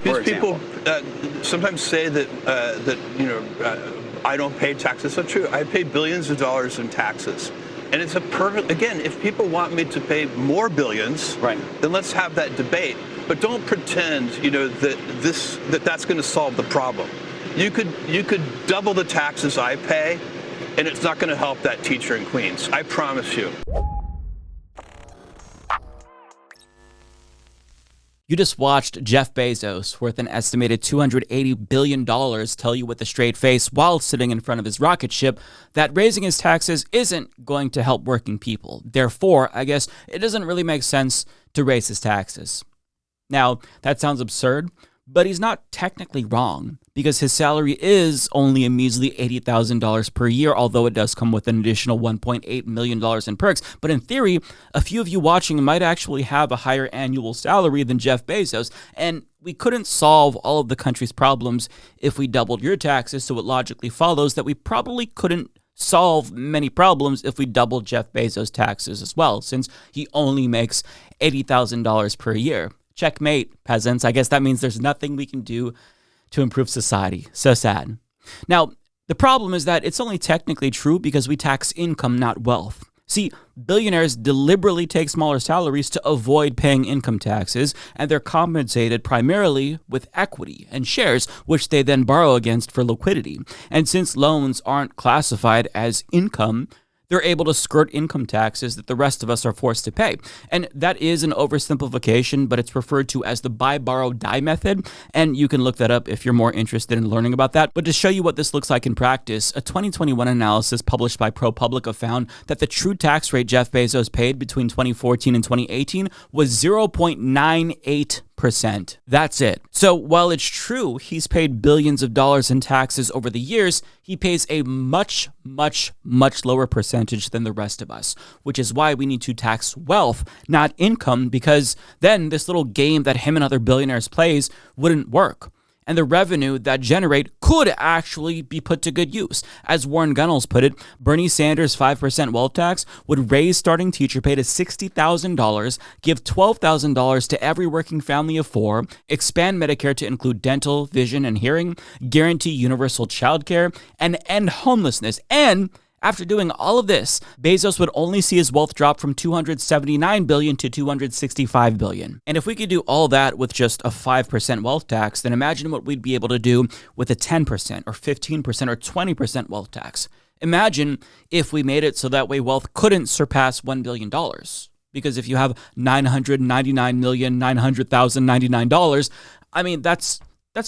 These people sometimes say that I don't pay taxes. That's true. I pay billions of dollars in taxes. And it's a perfect, again, if people want me to pay more billions, then let's have that debate. But don't pretend, that's going to solve the problem. You could double the taxes I pay, and it's not going to help that teacher in Queens. I promise you. You just watched Jeff Bezos, worth an estimated $280 billion, tell you with a straight face while sitting in front of his rocket ship that raising his taxes isn't going to help working people. Therefore, I guess it doesn't really make sense to raise his taxes. Now, that sounds absurd, but he's not technically wrong because his salary is only a measly $80,000 per year, although it does come with an additional $1.8 million in perks. But in theory, a few of you watching might actually have a higher annual salary than Jeff Bezos, and we couldn't solve all of the country's problems if we doubled your taxes, so it logically follows that we probably couldn't solve many problems if we doubled Jeff Bezos' taxes as well, since he only makes $80,000 per year. Checkmate, peasants. I guess that means there's nothing we can do to improve society. So sad. Now, the problem is that it's only technically true because we tax income, not wealth. See, billionaires deliberately take smaller salaries to avoid paying income taxes, and they're compensated primarily with equity and shares, which they then borrow against for liquidity. And since loans aren't classified as income, they're able to skirt income taxes that the rest of us are forced to pay. And that is an oversimplification, but it's referred to as the buy, borrow, die method. And you can look that up if you're more interested in learning about that. But to show you what this looks like in practice, a 2021 analysis published by ProPublica found that the true tax rate Jeff Bezos paid between 2014 and 2018 was 0.98%. That's it. So while it's true he's paid billions of dollars in taxes over the years, he pays a much, much, much lower percentage than the rest of us, which is why we need to tax wealth, not income, because then this little game that him and other billionaires plays wouldn't work. And the revenue that generate could actually be put to good use. As Warren Gunnels put it, Bernie Sanders' 5% wealth tax would raise starting teacher pay to $60,000, give $12,000 to every working family of four, expand Medicare to include dental, vision, and hearing, guarantee universal childcare, and end homelessness. And after doing all of this, Bezos would only see his wealth drop from $279 billion to $265 billion. And if we could do all that with just a 5% wealth tax, then imagine what we'd be able to do with a 10% or 15% or 20% wealth tax. Imagine if we made it so that way wealth couldn't surpass $1 billion. Because if you have $999,900,099, I mean, that's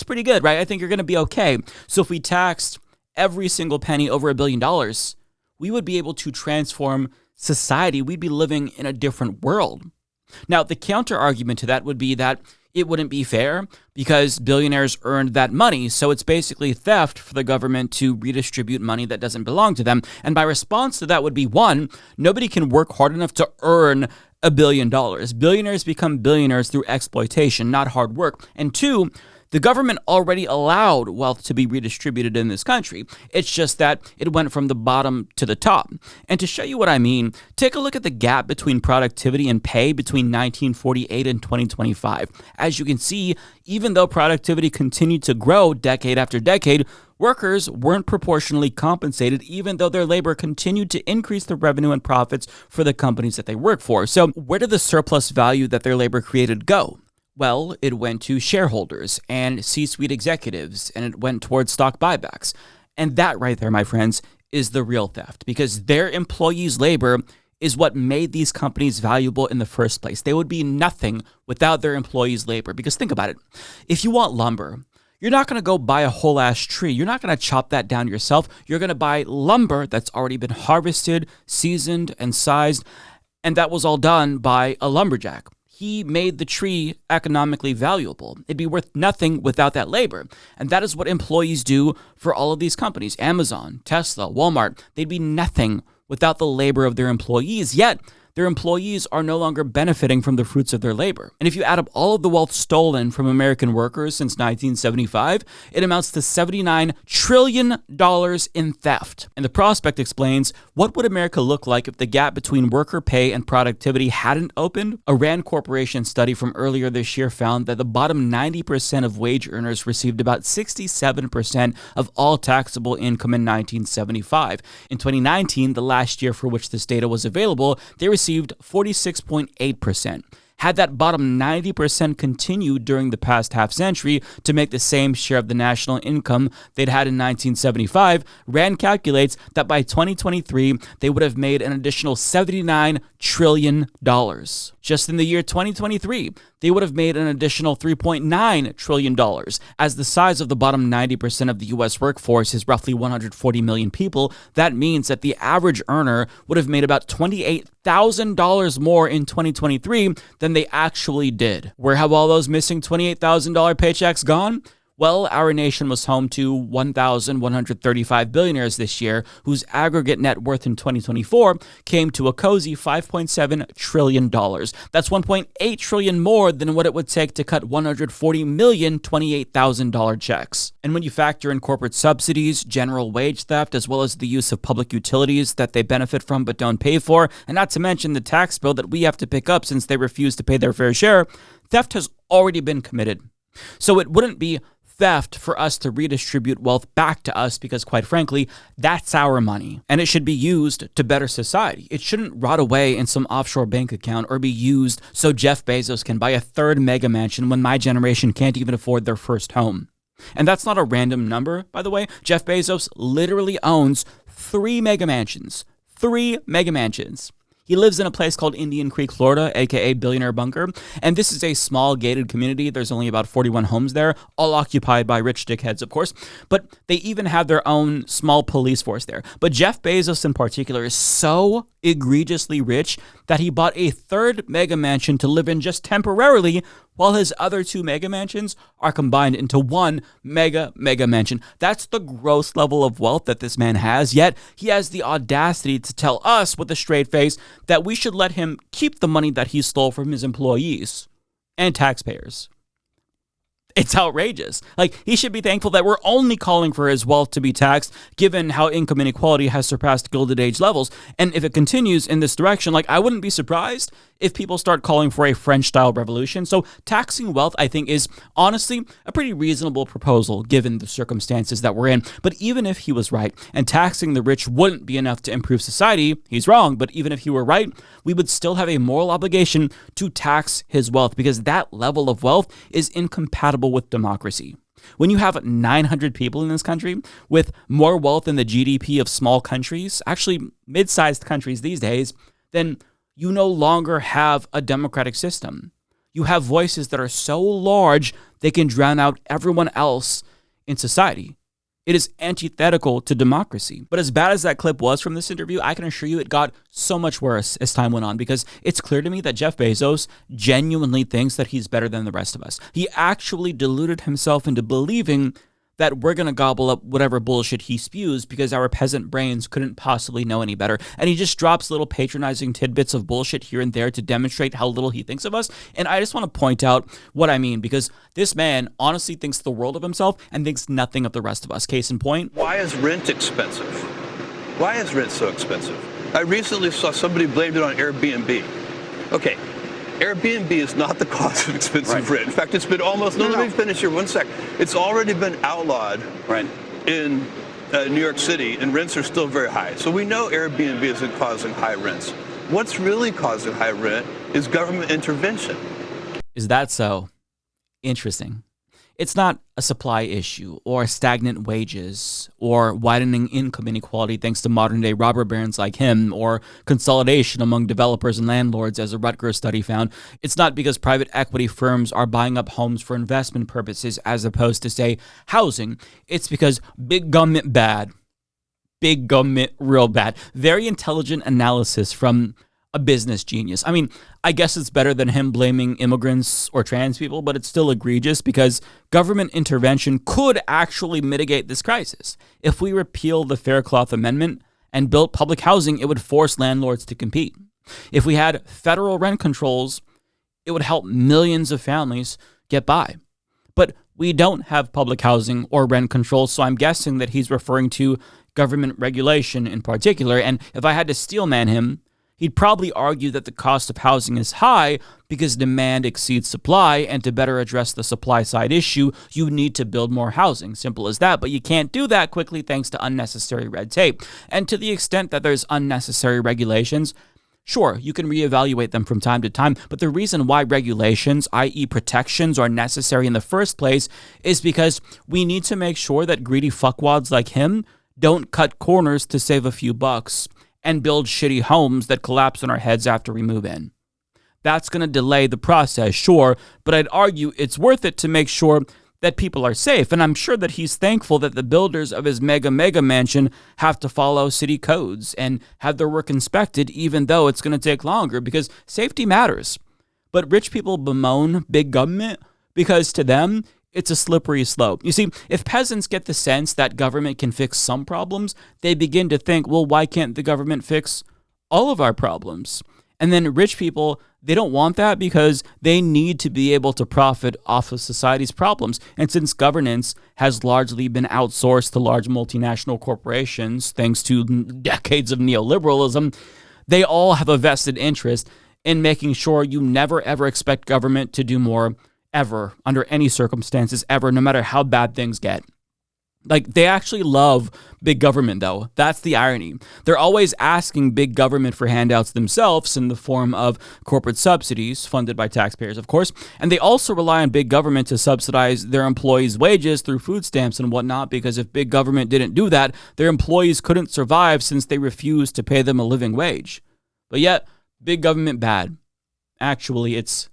pretty good, right? I think you're going to be okay. So if we taxed every single penny over $1 billion, we would be able to transform society. We'd be living in a different world. Now, the counter argument to that would be that it wouldn't be fair because billionaires earned that money. So it's basically theft for the government to redistribute money that doesn't belong to them. And my response to that would be, one, nobody can work hard enough to earn $1 billion. Billionaires become billionaires through exploitation, not hard work. And two, the government already allowed wealth to be redistributed in this country. It's just that it went from the bottom to the top. And to show you what I mean, take a look at the gap between productivity and pay between 1948 and 2025. As you can see, even though productivity continued to grow decade after decade, workers weren't proportionally compensated, even though their labor continued to increase the revenue and profits for the companies that they work for. So where did the surplus value that their labor created go? Well, it went to shareholders and C-suite executives, and it went towards stock buybacks. And that right there, my friends, is the real theft, because their employees' labor is what made these companies valuable in the first place. They would be nothing without their employees' labor. Because think about it. If you want lumber, you're not going to go buy a whole ass tree. You're not going to chop that down yourself. You're going to buy lumber that's already been harvested, seasoned, and sized, and that was all done by a lumberjack. He made the tree economically valuable. It'd be worth nothing without that labor. And that is what employees do for all of these companies. Amazon, Tesla, Walmart, they'd be nothing without the labor of their employees. Yet, their employees are no longer benefiting from the fruits of their labor. And if you add up all of the wealth stolen from American workers since 1975, it amounts to $79 trillion in theft. And the prospect explains, what would America look like if the gap between worker pay and productivity hadn't opened? A Rand Corporation study from earlier this year found that the bottom 90% of wage earners received about 67% of all taxable income in 1975. In 2019, the last year for which this data was available, they received 46.8%. Had that bottom 90% continued during the past half century to make the same share of the national income they'd had in 1975, Rand calculates that by 2023, they would have made an additional $79 trillion. Just in the year 2023, they would have made an additional $3.9 trillion. As the size of the bottom 90% of the U.S. workforce is roughly 140 million people, that means that the average earner would have made about $28,000 more in 2023 than they actually did. Where have all those missing $28,000 paychecks gone? Well, our nation was home to 1,135 billionaires this year, whose aggregate net worth in 2024 came to a cozy $5.7 trillion. That's $1.8 trillion more than what it would take to cut 140 million $28,000 checks. And when you factor in corporate subsidies, general wage theft, as well as the use of public utilities that they benefit from but don't pay for, and not to mention the tax bill that we have to pick up since they refuse to pay their fair share, theft has already been committed. So it wouldn't be theft for us to redistribute wealth back to us because, quite frankly, that's our money. And it should be used to better society. It shouldn't rot away in some offshore bank account or be used so Jeff Bezos can buy a third mega mansion when my generation can't even afford their first home. And that's not a random number, by the way. Jeff Bezos literally owns 3 mega mansions. 3 mega mansions. He lives in a place called Indian Creek, Florida, aka Billionaire Bunker, and this is a small gated community. There's only about 41 homes there, all occupied by rich dickheads, of course, but they even have their own small police force there. But Jeff Bezos in particular is so egregiously rich that he bought a third mega mansion to live in just temporarily, while his other 2 mega mansions are combined into one mega mansion. That's the gross level of wealth that this man has, yet he has the audacity to tell us with a straight face that we should let him keep the money that he stole from his employees and taxpayers. It's outrageous. Like, he should be thankful that we're only calling for his wealth to be taxed, given how income inequality has surpassed Gilded Age levels. And if it continues in this direction, I wouldn't be surprised if people start calling for a French-style revolution. So taxing wealth, I think, is honestly a pretty reasonable proposal, given the circumstances that we're in. But even if he was right, and taxing the rich wouldn't be enough to improve society, he's wrong. But even if he were right, we would still have a moral obligation to tax his wealth, because that level of wealth is incompatible with democracy. When you have 900 people in this country with more wealth than the GDP of small countries, actually mid-sized countries these days, then you no longer have a democratic system. You have voices that are so large they can drown out everyone else in society. It is antithetical to democracy. But as bad as that clip was from this interview, I can assure you it got so much worse as time went on, because it's clear to me that Jeff Bezos genuinely thinks that he's better than the rest of us. He actually deluded himself into believing that we're going to gobble up whatever bullshit he spews because our peasant brains couldn't possibly know any better. And he just drops little patronizing tidbits of bullshit here and there to demonstrate how little he thinks of us. And I just want to point out what I mean, because this man honestly thinks the world of himself and thinks nothing of the rest of us. Case in point. Why is rent expensive? Why is rent so expensive? I recently saw somebody blamed it on Airbnb. Okay. Airbnb is not the cause of expensive rent. In fact, it's been almost, let me finish here 1 sec. It's already been outlawed in New York City, and rents are still very high. So we know Airbnb isn't causing high rents. What's really causing high rent is government intervention. Is that so? Interesting. It's not a supply issue or stagnant wages or widening income inequality thanks to modern-day robber barons like him, or consolidation among developers and landlords, as a Rutgers study found. It's not because private equity firms are buying up homes for investment purposes as opposed to, say, housing. It's because big government bad. Big government real bad. Very intelligent analysis from a business genius. I mean, I guess it's better than him blaming immigrants or trans people, but it's still egregious because government intervention could actually mitigate this crisis. If we repeal the Fair Cloth Amendment and built public housing, it would force landlords to compete. If we had federal rent controls, it would help millions of families get by. But we don't have public housing or rent controls, so I'm guessing that he's referring to government regulation in particular. And if I had to steelman him, he'd probably argue that the cost of housing is high because demand exceeds supply, and to better address the supply side issue, you need to build more housing. Simple as that. But you can't do that quickly thanks to unnecessary red tape. And to the extent that there's unnecessary regulations, sure, you can reevaluate them from time to time, but the reason why regulations, i.e. protections, are necessary in the first place is because we need to make sure that greedy fuckwads like him don't cut corners to save a few bucks and build shitty homes that collapse on our heads after we move in. That's going to delay the process, sure, but I'd argue it's worth it to make sure that people are safe, and I'm sure that he's thankful that the builders of his mega mansion have to follow city codes and have their work inspected, even though it's going to take longer, because safety matters. But rich people bemoan big government because to them, it's a slippery slope. You see, if peasants get the sense that government can fix some problems, they begin to think, well, why can't the government fix all of our problems? And then rich people, they don't want that because they need to be able to profit off of society's problems. And since governance has largely been outsourced to large multinational corporations, thanks to decades of neoliberalism, they all have a vested interest in making sure you never, ever expect government to do more, ever, under any circumstances, ever, no matter how bad things get. Like, they actually love big government, though. That's the irony. They're always asking big government for handouts themselves in the form of corporate subsidies, funded by taxpayers, of course. And they also rely on big government to subsidize their employees' wages through food stamps and whatnot, because if big government didn't do that, their employees couldn't survive since they refused to pay them a living wage. But yet, big government bad. Actually, it's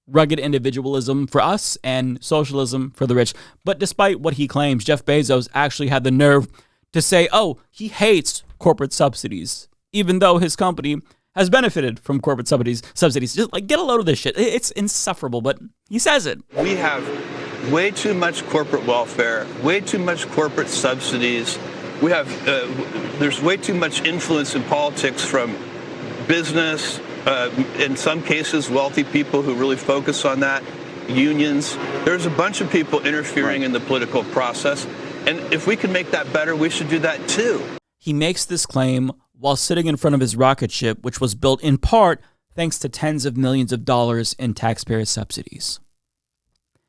rugged individualism for us and socialism for the rich. But despite what he claims, Jeff Bezos actually had the nerve to say, oh, he hates corporate subsidies, even though his company has benefited from corporate subsidies. Just like, get a load of this shit. It's insufferable, but he says it. We have way too much corporate welfare, way too much corporate subsidies. We have, there's way too much influence in politics from business, in some cases, wealthy people who really focus on that, unions. There's a bunch of people interfering in the political process. And if we can make that better, we should do that too. He makes this claim while sitting in front of his rocket ship, which was built in part thanks to tens of millions of dollars in taxpayer subsidies.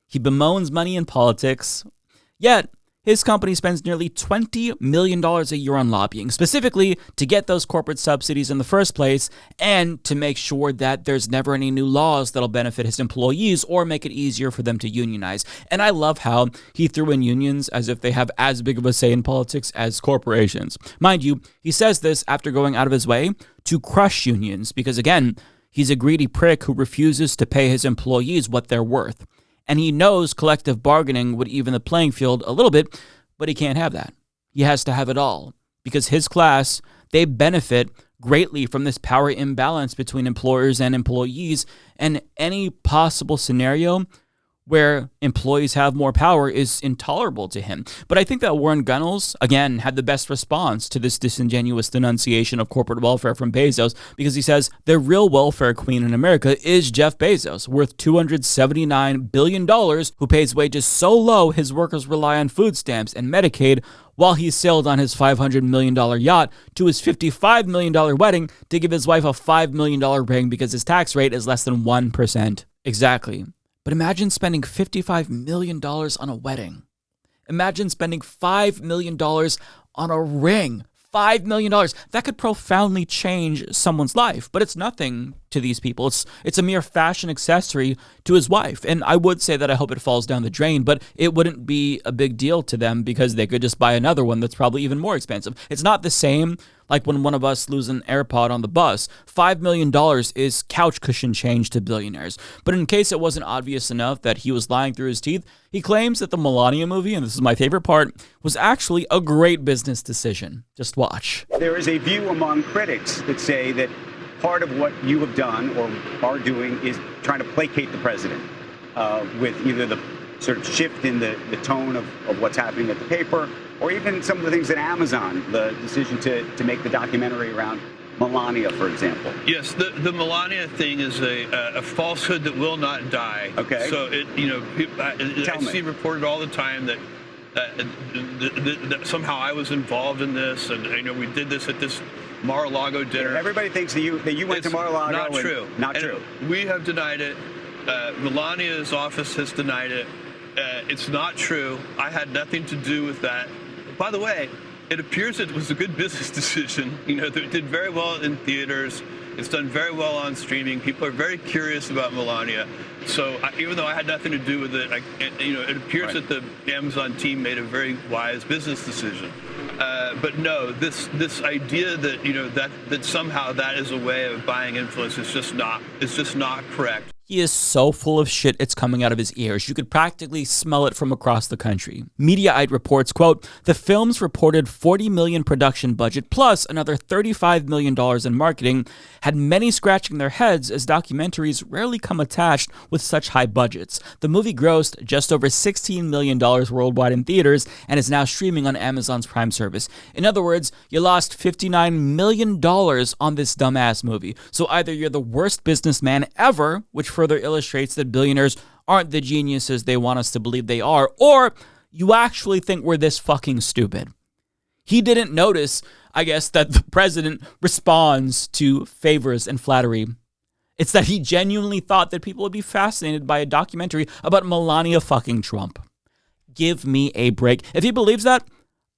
He bemoans money in politics, yet his company spends nearly $20 million a year on lobbying, specifically to get those corporate subsidies in the first place and to make sure that there's never any new laws that'll benefit his employees or make it easier for them to unionize. And I love how he threw in unions as if they have as big of a say in politics as corporations. Mind you, he says this after going out of his way to crush unions because, again, he's a greedy prick who refuses to pay his employees what they're worth. And he knows collective bargaining would even the playing field a little bit, but he can't have that. He has to have it all because his class, they benefit greatly from this power imbalance between employers and employees, and any possible scenario where employees have more power is intolerable to him. But I think that Warren Gunnels, again, had the best response to this disingenuous denunciation of corporate welfare from Bezos, because he says the real welfare queen in America is Jeff Bezos, worth $279 billion, who pays wages so low his workers rely on food stamps and Medicaid while he sailed on his $500 million yacht to his $55 million wedding to give his wife a $5 million ring because his tax rate is less than 1%. Exactly. But imagine spending $55 million on a wedding. Imagine spending $5 million on a ring. $5 million. That could profoundly change someone's life, but it's nothing to these people. It's a mere fashion accessory to his wife. And I would say that I hope it falls down the drain, but it wouldn't be a big deal to them because they could just buy another one that's probably even more expensive. It's not the same like when one of us loses an AirPod on the bus. $5 million is couch cushion change to billionaires. But in case it wasn't obvious enough that he was lying through his teeth, he claims that the Melania movie, and this is my favorite part, was actually a great business decision. Just watch. There is a view among critics that say that part of what you have done or are doing is trying to placate the president with either the sort of shift in the tone of what's happening at the paper, or even some of the things at Amazon, the decision to make the documentary around Melania, for example? Yes, the Melania thing is a falsehood that will not die. Okay. So I see reported all the time that that somehow I was involved in this, and we did this at this Mar-a-Lago dinner. Everybody thinks that you went to Mar-a-Lago. Not true. Not true. We have denied it. Melania's office has denied it. It's not true. I had nothing to do with that. By the way, it appears it was a good business decision. It did very well in theaters. It's done very well on streaming. People are very curious about Melania. So even though I had nothing to do with it, it appears that the Amazon team made a very wise business decision. But no, this idea that that somehow that is a way of buying influence is just not correct. He is so full of shit, it's coming out of his ears. You could practically smell it from across the country. Mediaite reports, quote, the film's reported $40 million production budget plus another $35 million in marketing had many scratching their heads as documentaries rarely come attached with such high budgets. The movie grossed just over $16 million worldwide in theaters and is now streaming on Amazon's Prime service. In other words, you lost $59 million on this dumbass movie. So either you're the worst businessman ever, which further illustrates that billionaires aren't the geniuses they want us to believe they are, or you actually think we're this fucking stupid. He didn't notice, I guess, that the president responds to favors and flattery. It's that he genuinely thought that people would be fascinated by a documentary about Melania fucking Trump. Give me a break. If he believes that,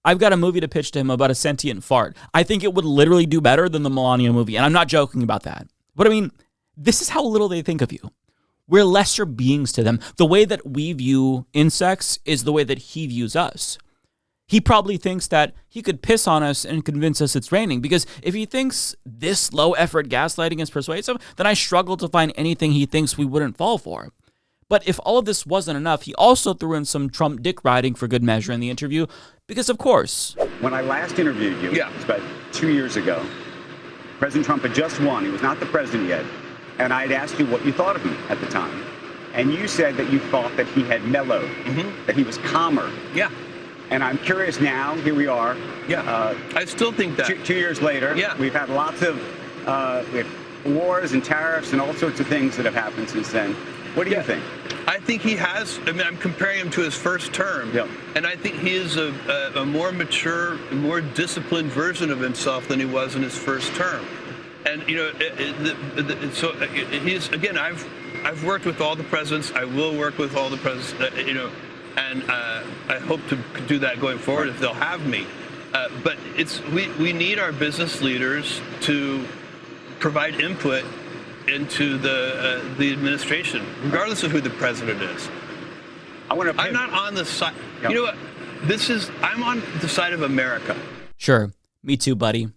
I've got a movie to pitch to him about a sentient fart. I think it would literally do better than the Melania movie, and I'm not joking about that. But I mean, this is how little they think of you. We're lesser beings to them. The way that we view insects is the way that he views us. He probably thinks that he could piss on us and convince us it's raining, because if he thinks this low-effort gaslighting is persuasive, then I struggle to find anything he thinks we wouldn't fall for. But if all of this wasn't enough, he also threw in some Trump dick riding for good measure in the interview, because of course. When I last interviewed you, it was about 2 years ago, President Trump had just won. He was not the president yet. And I'd asked you what you thought of him at the time. And you said that you thought that he had mellowed, that he was calmer. Yeah. And I'm curious now, here we are. Yeah, I still think that. 2 years later, we've had lots of we have wars and tariffs and all sorts of things that have happened since then. What do you think? I think he has. I mean, I'm comparing him to his first term. Yeah. And I think he is a more mature, more disciplined version of himself than he was in his first term. And, so he's, again, I've worked with all the presidents. I will work with all the presidents, and I hope to do that going forward if they'll have me. But we need our business leaders to provide input into the administration, regardless of who the president is. I'm not on the side. Yep. You know what? I'm on the side of America. Sure. Me too, buddy.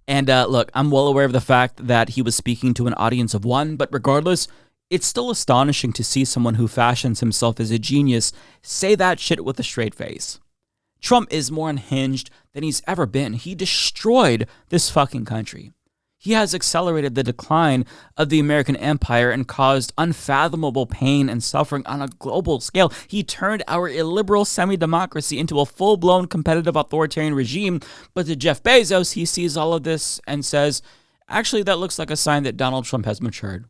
And look, I'm well aware of the fact that he was speaking to an audience of one, but regardless, it's still astonishing to see someone who fashions himself as a genius say that shit with a straight face. Trump is more unhinged than he's ever been. He destroyed this fucking country. He has accelerated the decline of the American empire and caused unfathomable pain and suffering on a global scale. He turned our illiberal semi-democracy into a full-blown competitive authoritarian regime. But to Jeff Bezos, he sees all of this and says, actually, that looks like a sign that Donald Trump has matured.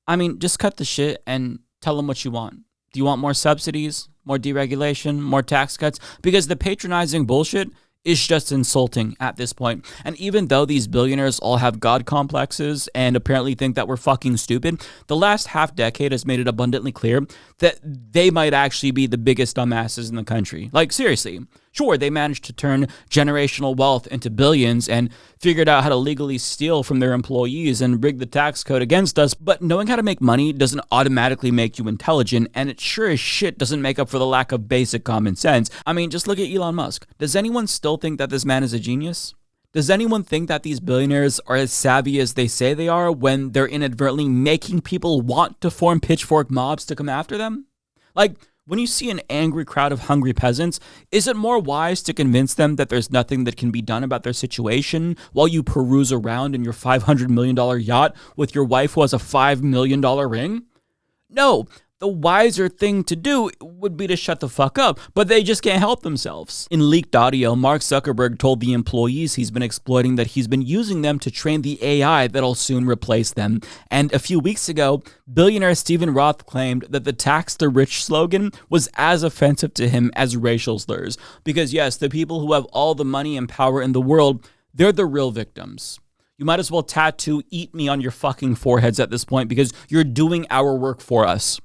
I mean, just cut the shit and tell him what you want. Do you want more subsidies, more deregulation, more tax cuts? Because the patronizing bullshit is just insulting at this point. And even though these billionaires all have God complexes and apparently think that we're fucking stupid, the last half decade has made it abundantly clear that they might actually be the biggest dumbasses in the country. Like, seriously. Sure, they managed to turn generational wealth into billions and figured out how to legally steal from their employees and rig the tax code against us, but knowing how to make money doesn't automatically make you intelligent, and it sure as shit doesn't make up for the lack of basic common sense. I mean, just look at Elon Musk. Does anyone still think that this man is a genius? Does anyone think that these billionaires are as savvy as they say they are when they're inadvertently making people want to form pitchfork mobs to come after them? Like, when you see an angry crowd of hungry peasants, is it more wise to convince them that there's nothing that can be done about their situation while you peruse around in your $500 million yacht with your wife who has a $5 million ring? No, the wiser thing to do would be to shut the fuck up, but they just can't help themselves. In leaked audio, Mark Zuckerberg told the employees he's been exploiting that he's been using them to train the AI that'll soon replace them. And a few weeks ago, billionaire Stephen Roth claimed that the tax the rich slogan was as offensive to him as racial slurs. Because yes, the people who have all the money and power in the world, they're the real victims. You might as well tattoo "eat me" on your fucking foreheads at this point because you're doing our work for us.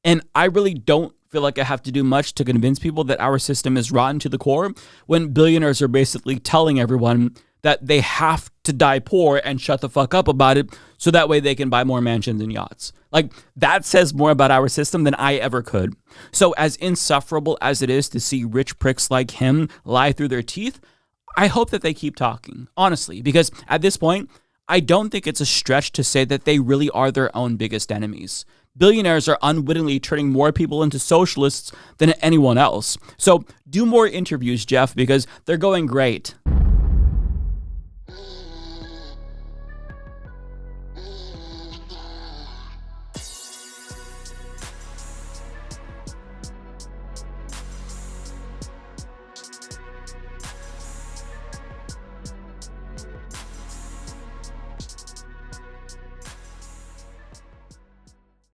And I really don't feel like I have to do much to convince people that our system is rotten to the core when billionaires are basically telling everyone that they have to die poor and shut the fuck up about it so that way they can buy more mansions and yachts. Like, that says more about our system than I ever could. So as insufferable as it is to see rich pricks like him lie through their teeth, I hope that they keep talking, honestly, because at this point, I don't think it's a stretch to say that they really are their own biggest enemies. Billionaires are unwittingly turning more people into socialists than anyone else. So do more interviews, Jeff, because they're going great.